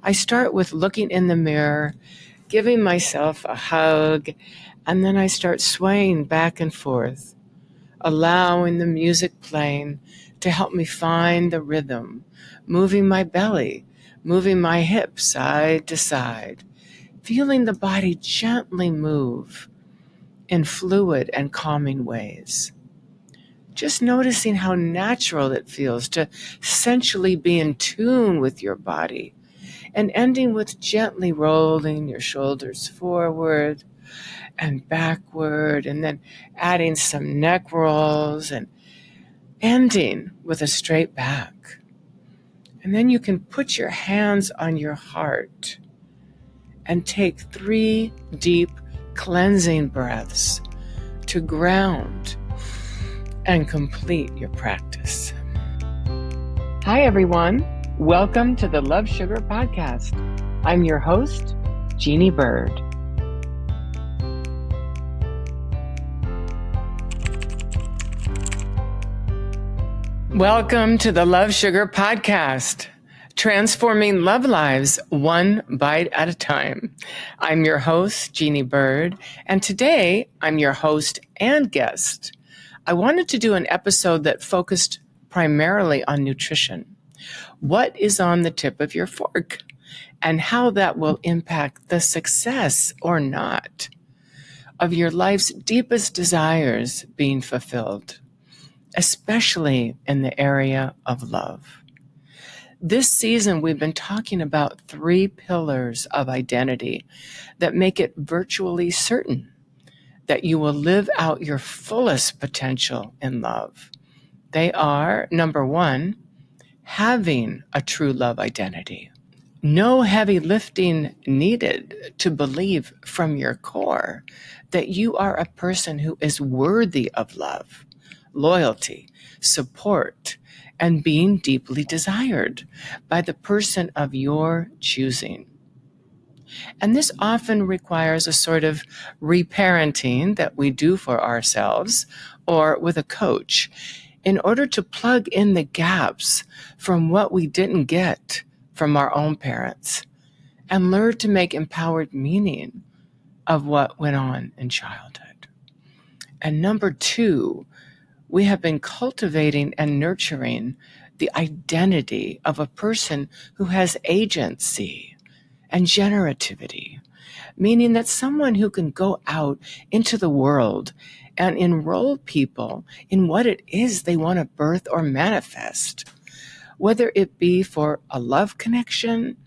I start with looking in the mirror, giving myself a hug, and then I start swaying back and forth, allowing the music playing to help me find the rhythm, moving my belly, moving my hips side to side, feeling the body gently move in fluid and calming ways. Just noticing how natural it feels to sensually be in tune with your body, and ending with gently rolling your shoulders forward and backward, and then adding some neck rolls and ending with a straight back. And then you can put your hands on your heart and take 3 deep cleansing breaths to ground and complete your practice. Hi, everyone. Welcome to the Love Sugar Podcast. I'm your host, Jeanne Byrd. Welcome to the Love Sugar Podcast, transforming love lives one bite at a time. I'm your host, Jeanne Byrd, and today I'm your host and guest. I wanted to do an episode that focused primarily on nutrition. What is on the tip of your fork, and how that will impact the success or not of your life's deepest desires being fulfilled, especially in the area of love. This season, we've been talking about 3 pillars of identity that make it virtually certain that you will live out your fullest potential in love. They are, number 1, having a true love identity. No heavy lifting needed to believe from your core that you are a person who is worthy of love, loyalty, support, and being deeply desired by the person of your choosing. And this often requires a sort of reparenting that we do for ourselves or with a coach in order to plug in the gaps from what we didn't get from our own parents and learn to make empowered meaning of what went on in childhood. And number 2, we have been cultivating and nurturing the identity of a person who has agency and generativity, meaning that someone who can go out into the world and enroll people in what it is they want to birth or manifest, whether it be for a love connection,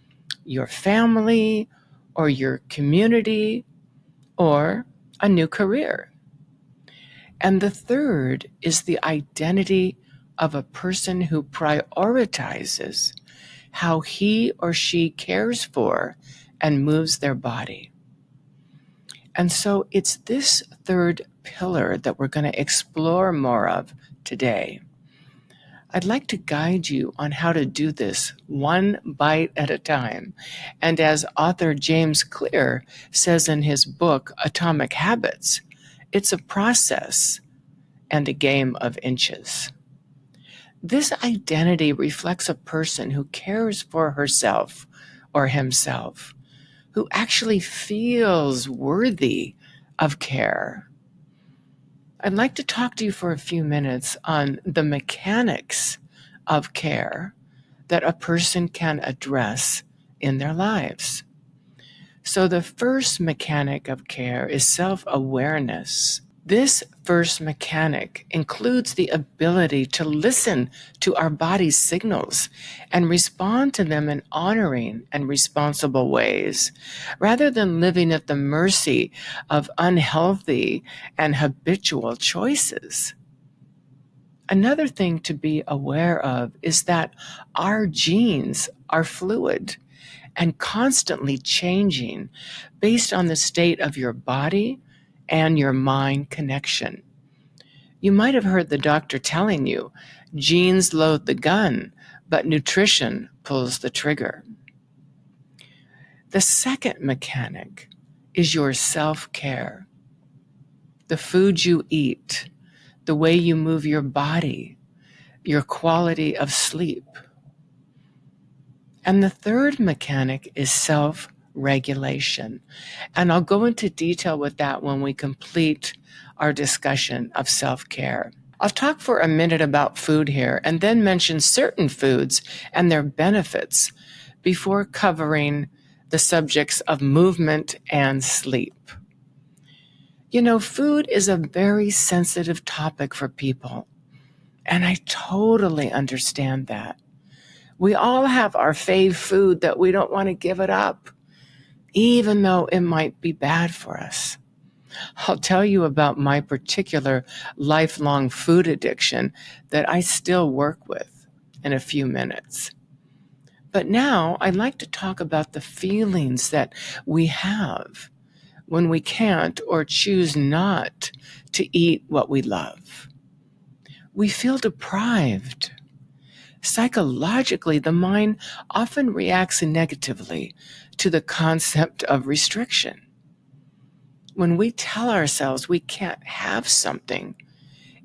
your family, or your community, or a new career. And the third is the identity of a person who prioritizes how he or she cares for and moves their body. And so it's this third pillar that we're going to explore more of today. I'd like to guide you on how to do this one bite at a time. And as author James Clear says in his book, Atomic Habits, it's a process and a game of inches. This identity reflects a person who cares for herself or himself, who actually feels worthy of care. I'd like to talk to you for a few minutes on the mechanics of care that a person can address in their lives. So the first mechanic of care is self-awareness. This first mechanic includes the ability to listen to our body's signals and respond to them in honoring and responsible ways, rather than living at the mercy of unhealthy and habitual choices. Another thing to be aware of is that our genes are fluid and constantly changing based on the state of your body and your mind connection. You might have heard the doctor telling you, genes load the gun, but nutrition pulls the trigger. The second mechanic is your self-care. The food you eat, the way you move your body, your quality of sleep. And the third mechanic is self-regulation. And I'll go into detail with that when we complete our discussion of self-care. I'll talk for a minute about food here and then mention certain foods and their benefits before covering the subjects of movement and sleep. You know, food is a very sensitive topic for people, and I totally understand that. We all have our fave food that we don't want to give it up, even though it might be bad for us. I'll tell you about my particular lifelong food addiction that I still work with in a few minutes. But now I'd like to talk about the feelings that we have when we can't or choose not to eat what we love. We feel deprived. Psychologically, the mind often reacts negatively to the concept of restriction. When we tell ourselves we can't have something,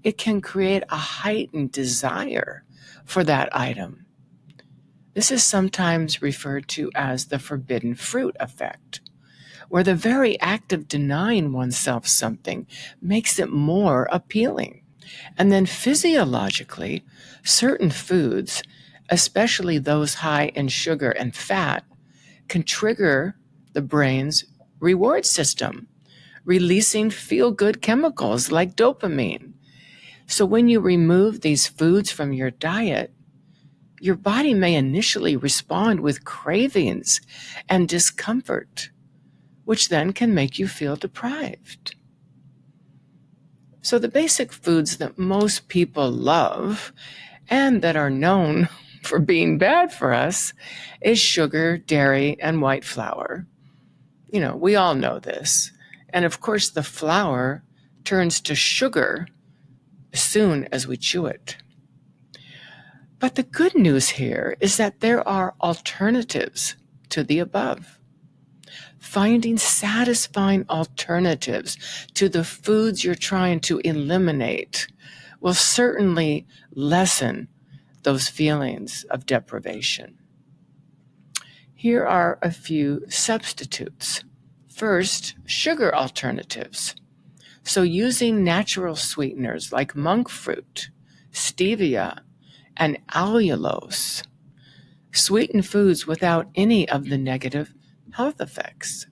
it can create a heightened desire for that item. This is sometimes referred to as the forbidden fruit effect, where the very act of denying oneself something makes it more appealing. And then physiologically, certain foods, especially those high in sugar and fat, can trigger the brain's reward system, releasing feel-good chemicals like dopamine. So when you remove these foods from your diet, your body may initially respond with cravings and discomfort, which then can make you feel deprived. So the basic foods that most people love and that are known for being bad for us is sugar, dairy, and white flour. You know, we all know this. And of course, the flour turns to sugar as soon as we chew it. But the good news here is that there are alternatives to the above. Finding satisfying alternatives to the foods you're trying to eliminate will certainly lessen those feelings of deprivation. Here are a few substitutes. First, sugar alternatives. So using natural sweeteners like monk fruit, stevia, and allulose sweeten foods without any of the negative health effects.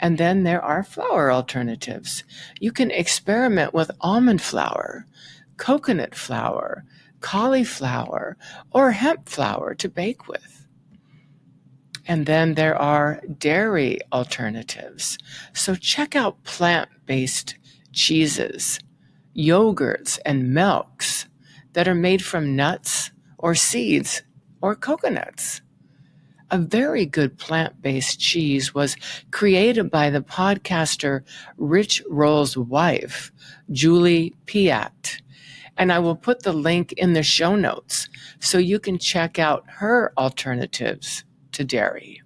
And then there are flour alternatives. You can experiment with almond flour, coconut flour, cauliflower, or hemp flour to bake with. And then there are dairy alternatives. So check out plant-based cheeses, yogurts, and milks that are made from nuts or seeds or coconuts. A very good plant-based cheese was created by the podcaster Rich Roll's wife, Julie Piat. And I will put the link in the show notes so you can check out her alternatives to dairy.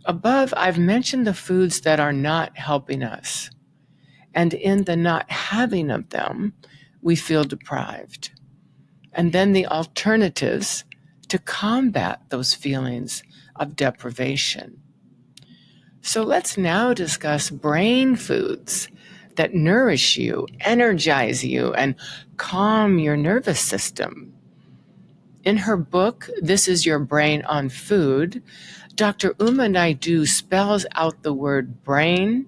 Above, I've mentioned the foods that are not helping us. And in the not having of them, we feel deprived. And then the alternatives to combat those feelings of deprivation. So let's now discuss brain foods that nourish you, energize you, and calm your nervous system. In her book, This Is Your Brain on Food, Dr. Uma Naidoo spells out the word brain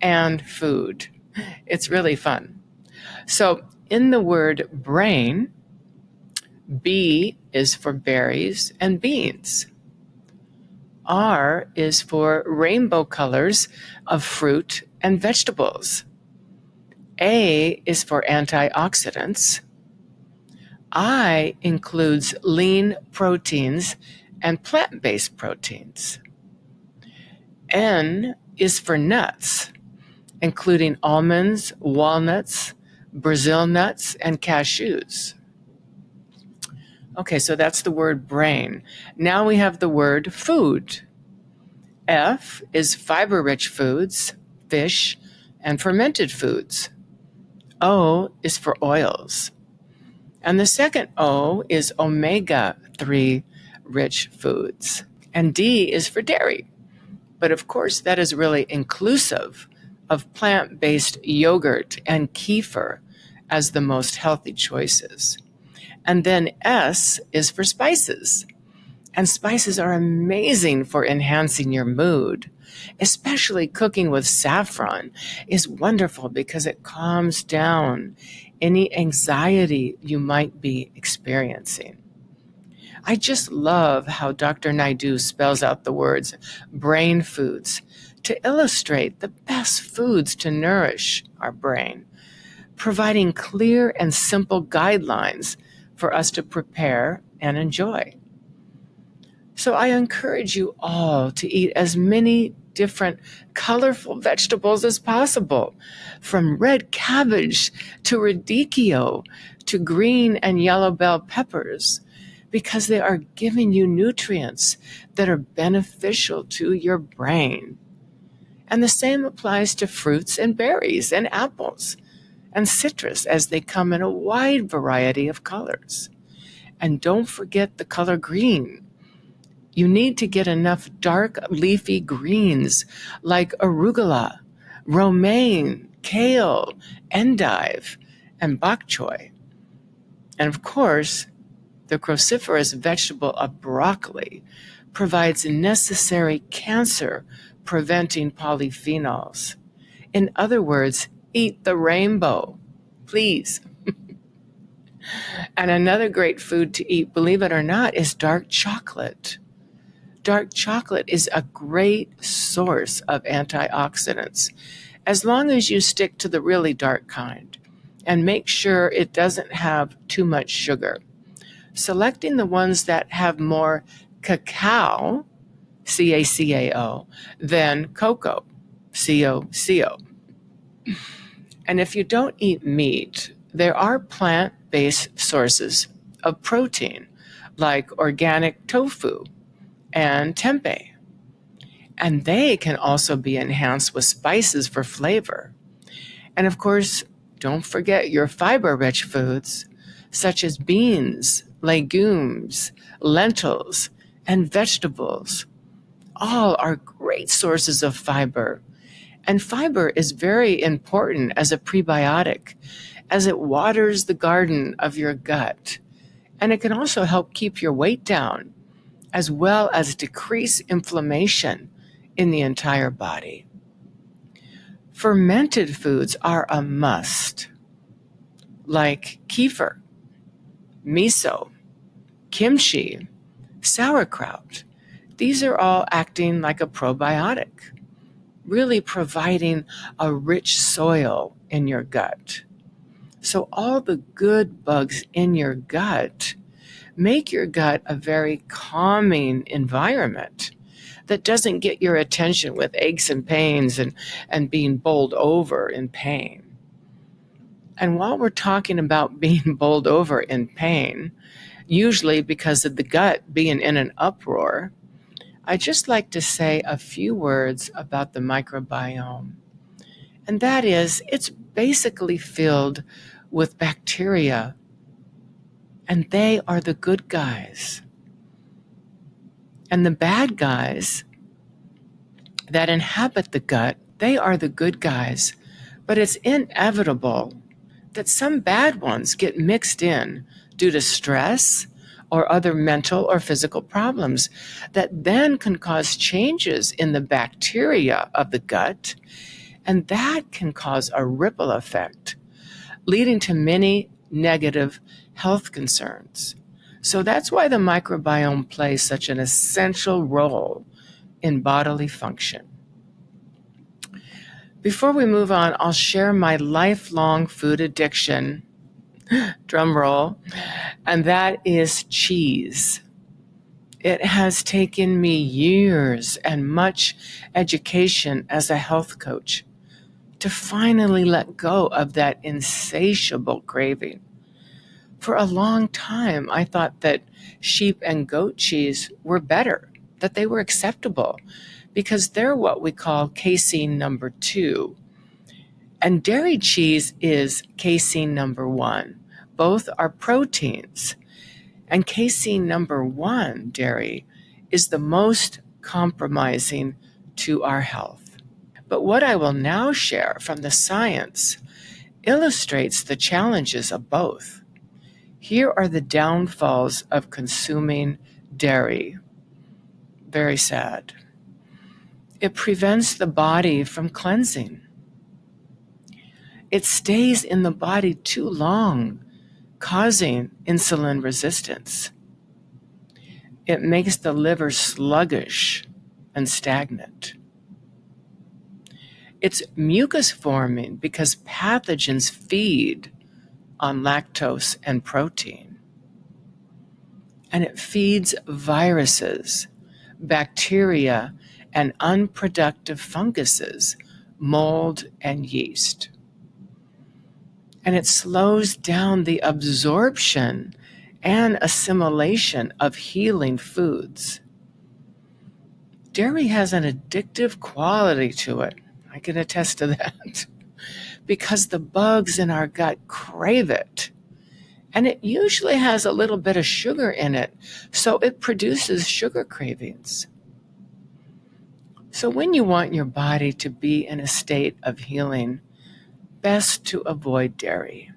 and food. It's really fun. So in the word brain, B is for berries and beans. R is for rainbow colors of fruit and vegetables. A is for antioxidants. I includes lean proteins and plant-based proteins. N is for nuts, including almonds, walnuts, Brazil nuts, and cashews. Okay, so that's the word brain. Now we have the word food. F is fiber-rich foods, fish, and fermented foods. O is for oils. And the second O is omega-3 fiber-rich foods. And D is for dairy. But of course, that is really inclusive of plant-based yogurt and kefir as the most healthy choices. And then S is for spices. And spices are amazing for enhancing your mood. Especially cooking with saffron is wonderful because it calms down any anxiety you might be experiencing. I just love how Dr. Naidu spells out the words brain foods to illustrate the best foods to nourish our brain, providing clear and simple guidelines for us to prepare and enjoy. So I encourage you all to eat as many different colorful vegetables as possible, from red cabbage to radicchio to green and yellow bell peppers, because they are giving you nutrients that are beneficial to your brain. And the same applies to fruits and berries and apples and citrus, as they come in a wide variety of colors. And don't forget the color green. You need to get enough dark leafy greens like arugula, romaine, kale, endive, and bok choy. And of course, the cruciferous vegetable of broccoli provides necessary cancer-preventing polyphenols. In other words, eat the rainbow, please. And another great food to eat, believe it or not, is dark chocolate. Dark chocolate is a great source of antioxidants, as long as you stick to the really dark kind and make sure it doesn't have too much sugar. Selecting the ones that have more cacao, C-A-C-A-O, than cocoa, C-O-C-O. And if you don't eat meat, there are plant-based sources of protein, like organic tofu and tempeh. And they can also be enhanced with spices for flavor. And of course, don't forget your fiber-rich foods, such as beans, legumes, lentils, and vegetables. All are great sources of fiber. And fiber is very important as a prebiotic, as it waters the garden of your gut. And it can also help keep your weight down, as well as decrease inflammation in the entire body. Fermented foods are a must, like kefir, miso, kimchi, sauerkraut. These are all acting like a probiotic, really providing a rich soil in your gut. So all the good bugs in your gut make your gut a very calming environment that doesn't get your attention with aches and pains and being bowled over in pain. And while we're talking about being bowled over in pain, usually because of the gut being in an uproar, I'd just like to say a few words about the microbiome. And that is, it's basically filled with bacteria, and they are the good guys. And the bad guys that inhabit the gut, they are the good guys. But it's inevitable that some bad ones get mixed in due to stress or other mental or physical problems that then can cause changes in the bacteria of the gut, and that can cause a ripple effect, leading to many negative health concerns. So that's why the microbiome plays such an essential role in bodily function. Before we move on, I'll share my lifelong food addiction, drum roll, and that is cheese. It has taken me years and much education as a health coach to finally let go of that insatiable craving. For a long time, I thought that sheep and goat cheese were better, that they were acceptable, because they're what we call casein number 2. And dairy cheese is casein number 1. Both are proteins. And casein number 1, dairy, is the most compromising to our health. But what I will now share from the science illustrates the challenges of both. Here are the downfalls of consuming dairy. Very sad. It prevents the body from cleansing. It stays in the body too long, causing insulin resistance. It makes the liver sluggish and stagnant. It's mucus forming because pathogens feed on lactose and protein. And it feeds viruses, bacteria, and unproductive funguses, mold and yeast. And it slows down the absorption and assimilation of healing foods. Dairy has an addictive quality to it. I can attest to that. Because the bugs in our gut crave it. And it usually has a little bit of sugar in it, so it produces sugar cravings. So when you want your body to be in a state of healing, best to avoid dairy.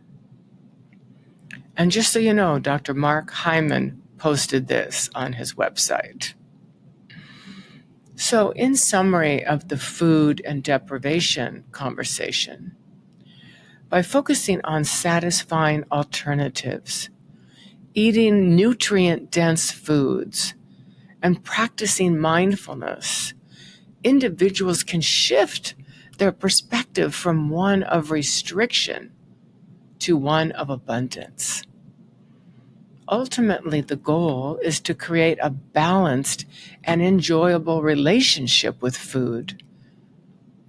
And just so you know, Dr. Mark Hyman posted this on his website. So in summary of the food and deprivation conversation, by focusing on satisfying alternatives, eating nutrient-dense foods, and practicing mindfulness, individuals can shift their perspective from one of restriction to one of abundance. Ultimately, the goal is to create a balanced and enjoyable relationship with food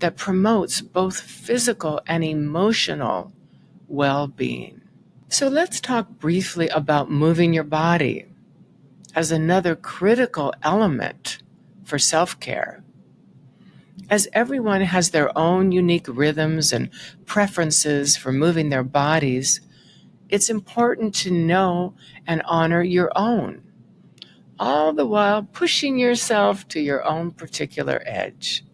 that promotes both physical and emotional well-being. So let's talk briefly about moving your body as another critical element for self-care. As everyone has their own unique rhythms and preferences for moving their bodies, it's important to know and honor your own, all the while pushing yourself to your own particular edge.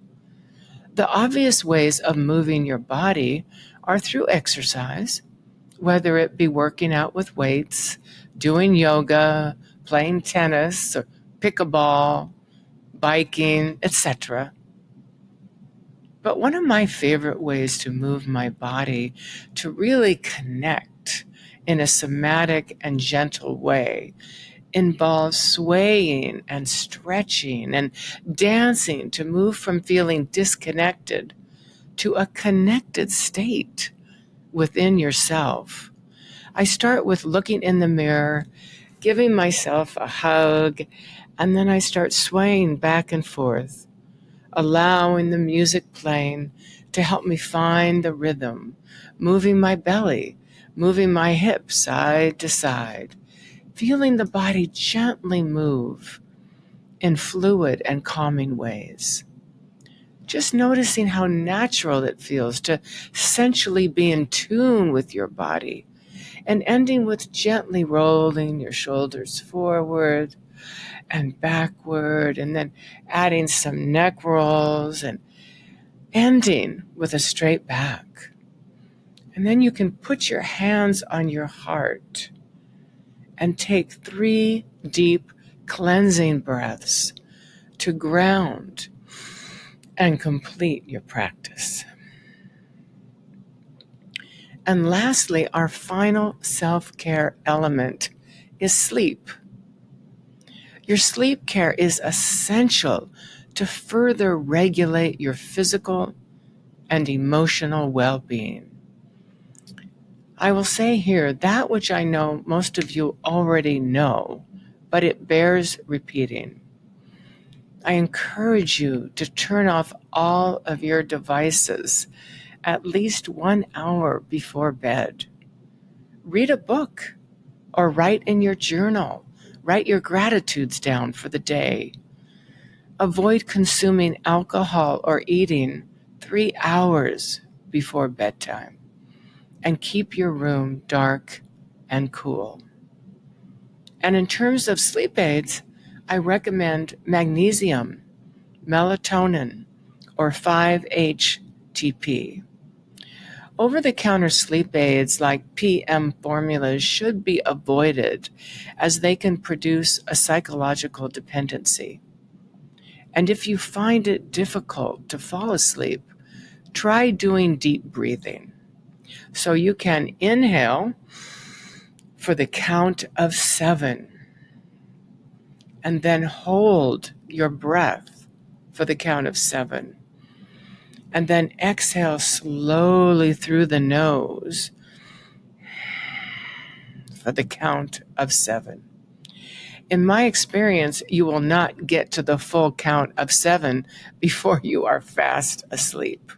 The obvious ways of moving your body are through exercise, whether it be working out with weights, doing yoga, playing tennis, or pickleball, biking, etc. But one of my favorite ways to move my body to really connect in a somatic and gentle way involves swaying and stretching and dancing to move from feeling disconnected to a connected state within yourself. I start with looking in the mirror, giving myself a hug, and then I start swaying back and forth, allowing the music playing to help me find the rhythm, moving my belly, moving my hips side to side, feeling the body gently move in fluid and calming ways. Just noticing how natural it feels to sensually be in tune with your body, and ending with gently rolling your shoulders forward and backward, and then adding some neck rolls and ending with a straight back. And then you can put your hands on your heart and take 3 deep cleansing breaths to ground and complete your practice. And lastly, our final self-care element is sleep. Your sleep care is essential to further regulate your physical and emotional well-being. I will say here that which I know most of you already know, but it bears repeating. I encourage you to turn off all of your devices at least 1 hour before bed. Read a book or write in your journal. Write your gratitudes down for the day. Avoid consuming alcohol or eating 3 hours before bedtime. And keep your room dark and cool. And in terms of sleep aids, I recommend magnesium, melatonin, or 5-HTP. Over-the-counter sleep aids like PM formulas should be avoided as they can produce a psychological dependency. And if you find it difficult to fall asleep, try doing deep breathing. So you can inhale for the count of 7 and then hold your breath for the count of 7. And then exhale slowly through the nose for the count of 7. In my experience, you will not get to the full count of 7 before you are fast asleep.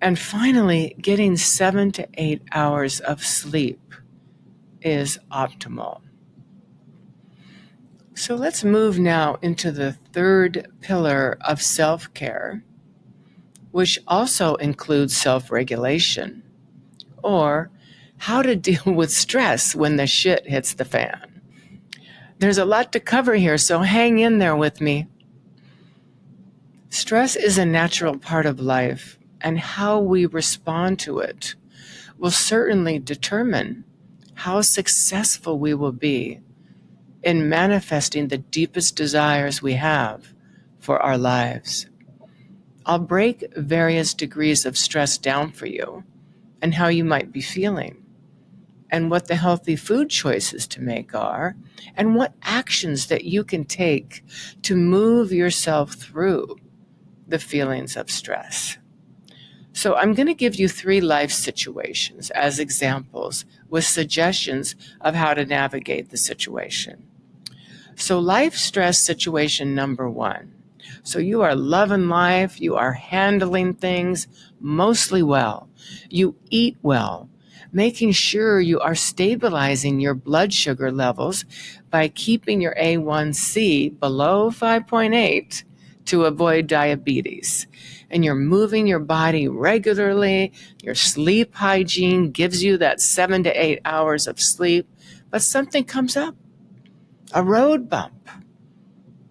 And finally, getting 7 to 8 hours of sleep is optimal. So let's move now into the third pillar of self-care, which also includes self-regulation, or how to deal with stress when the shit hits the fan. There's a lot to cover here, so hang in there with me. Stress is a natural part of life, and how we respond to it will certainly determine how successful we will be in manifesting the deepest desires we have for our lives. I'll break various degrees of stress down for you and how you might be feeling, and what the healthy food choices to make are, and what actions that you can take to move yourself through the feelings of stress. So I'm going to give you 3 life situations as examples with suggestions of how to navigate the situation. So life stress situation number 1. So you are loving life, you are handling things mostly well, you eat well, making sure you are stabilizing your blood sugar levels by keeping your A1C below 5.8 to avoid diabetes. And you're moving your body regularly, your sleep hygiene gives you that 7 to 8 hours of sleep, but something comes up, a road bump,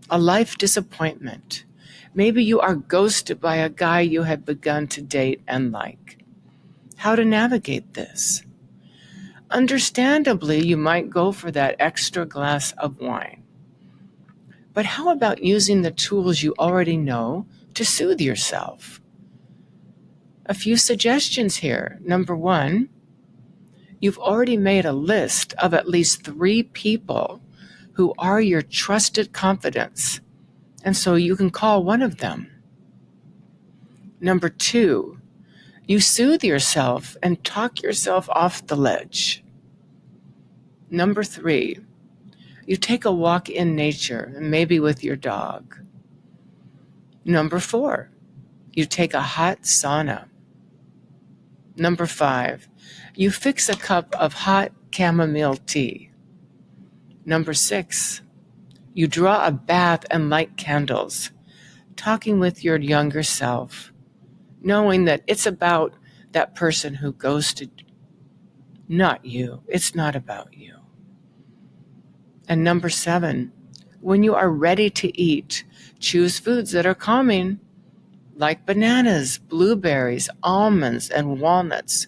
a life disappointment. Maybe you are ghosted by a guy you had begun to date and like. How to navigate this? Understandably, you might go for that extra glass of wine. But how about using the tools you already know to soothe yourself? A few suggestions here. Number 1, you've already made a list of at least 3 people who are your trusted confidants, and so you can call one of them. Number 2, you soothe yourself and talk yourself off the ledge. Number 3, you take a walk in nature, maybe with your dog. Number 4, you take a hot sauna. Number 5, you fix a cup of hot chamomile tea. Number 6, you draw a bath and light candles, talking with your younger self, knowing that it's about that person who ghosted, not you. It's not about you. And number 7, when you are ready to eat, choose foods that are calming, like bananas, blueberries, almonds, and walnuts,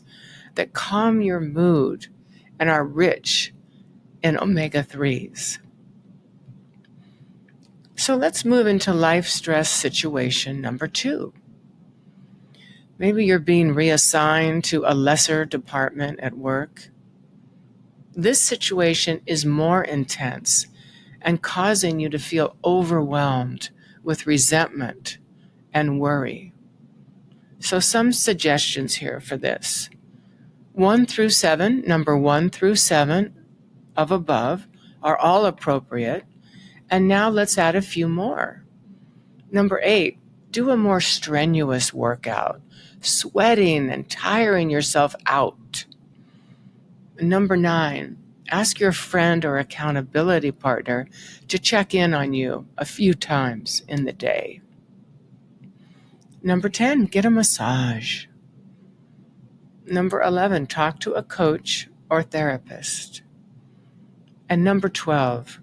that calm your mood and are rich in omega-3s. So let's move into life stress situation number 2. Maybe you're being reassigned to a lesser department at work. This situation is more intense and causing you to feel overwhelmed with resentment and worry. So some suggestions here for this. 1 through 7, number 1 through 7 of above are all appropriate. And now let's add a few more. Number 8, do a more strenuous workout, sweating and tiring yourself out. Number 9, ask your friend or accountability partner to check in on you a few times in the day. Number 10, get a massage. Number 11, talk to a coach or therapist. And number 12,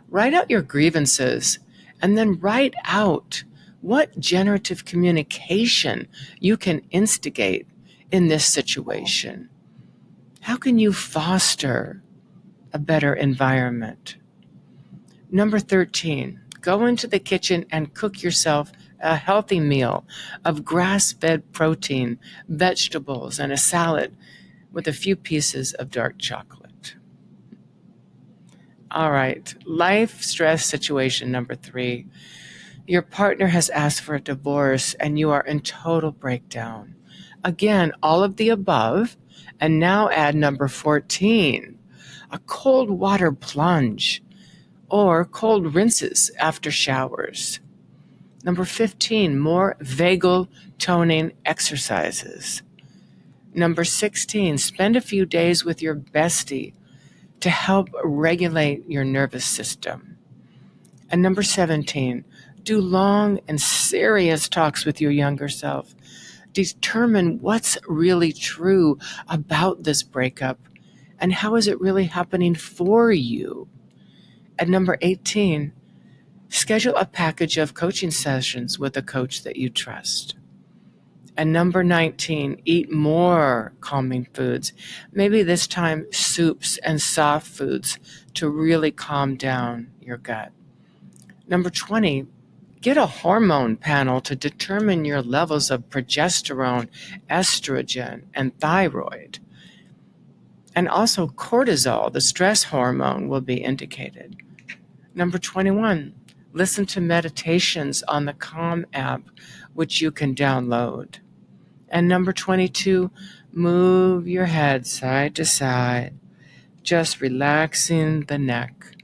write out your grievances and then write out what generative communication you can instigate in this situation. How can you foster a better environment? Number 13, go into the kitchen and cook yourself a healthy meal of grass-fed protein, vegetables, and a salad with a few pieces of dark chocolate. All right, life stress situation number 3. Your partner has asked for a divorce and you are in total breakdown. Again, all of the above, and now add number 14, a cold water plunge or cold rinses after showers. Number 15, more vagal toning exercises. Number 16, spend a few days with your bestie to help regulate your nervous system. And number 17, do long and serious talks with your younger self. Determine what's really true about this breakup and how is it really happening for you. And number 18, schedule a package of coaching sessions with a coach that you trust. And number 19, eat more calming foods. Maybe this time soups and soft foods to really calm down your gut. Number 20, get a hormone panel to determine your levels of progesterone, estrogen, and thyroid. And also cortisol, the stress hormone, will be indicated. Number 21, listen to meditations on the Calm app, which you can download. And number 22, move your head side to side, just relaxing the neck.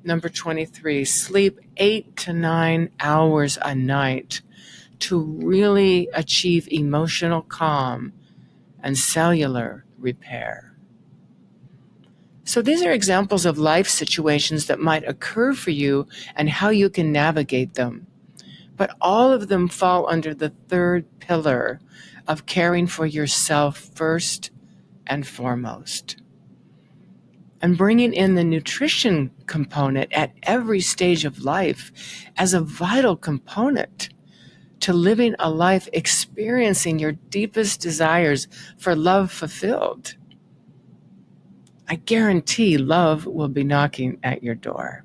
Number 23, sleep 8 to 9 hours a night to really achieve emotional calm and cellular repair. So these are examples of life situations that might occur for you and how you can navigate them. But all of them fall under the third pillar of caring for yourself first and foremost. And bringing in the nutrition component at every stage of life as a vital component to living a life experiencing your deepest desires for love fulfilled. I guarantee love will be knocking at your door.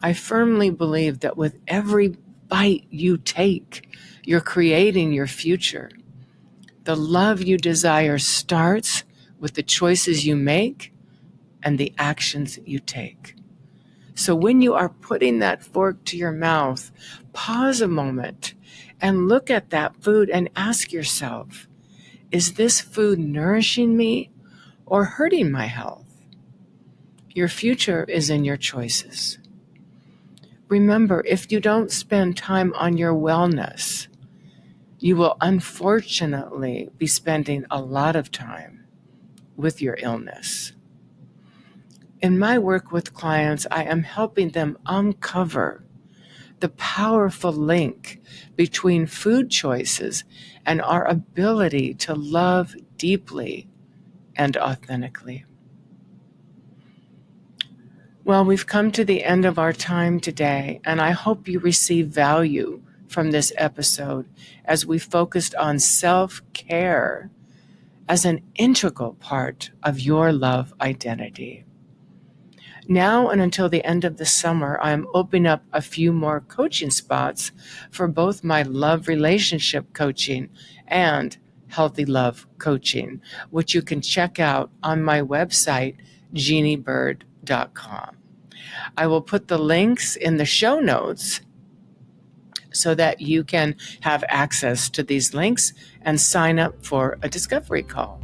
I firmly believe that with every bite you take, you're creating your future. The love you desire starts with the choices you make and the actions you take. So when you are putting that fork to your mouth, pause a moment and look at that food and ask yourself, is this food nourishing me or hurting my health? Your future is in your choices. Remember, if you don't spend time on your wellness, you will unfortunately be spending a lot of time with your illness. In my work with clients, I am helping them uncover the powerful link between food choices and our ability to love deeply and authentically. Well, we've come to the end of our time today, and I hope you receive value from this episode as we focused on self-care as an integral part of your love identity. Now and until the end of the summer, I'm opening up a few more coaching spots for both my love relationship coaching and healthy love coaching, which you can check out on my website, JeanneByrd.com. I will put the links in the show notes so that you can have access to these links and sign up for a discovery call.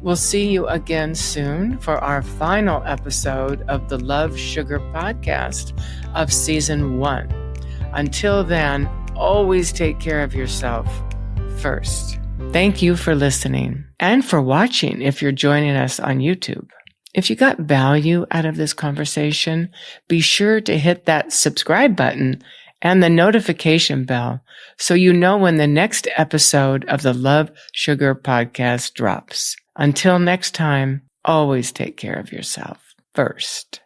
We'll see you again soon for our final episode of the Love Sugar podcast of season 1. Until then, always take care of yourself first. Thank you for listening and for watching if you're joining us on YouTube. If you got value out of this conversation, be sure to hit that subscribe button and the notification bell so you know when the next episode of the Love Sugar podcast drops. Until next time, always take care of yourself first.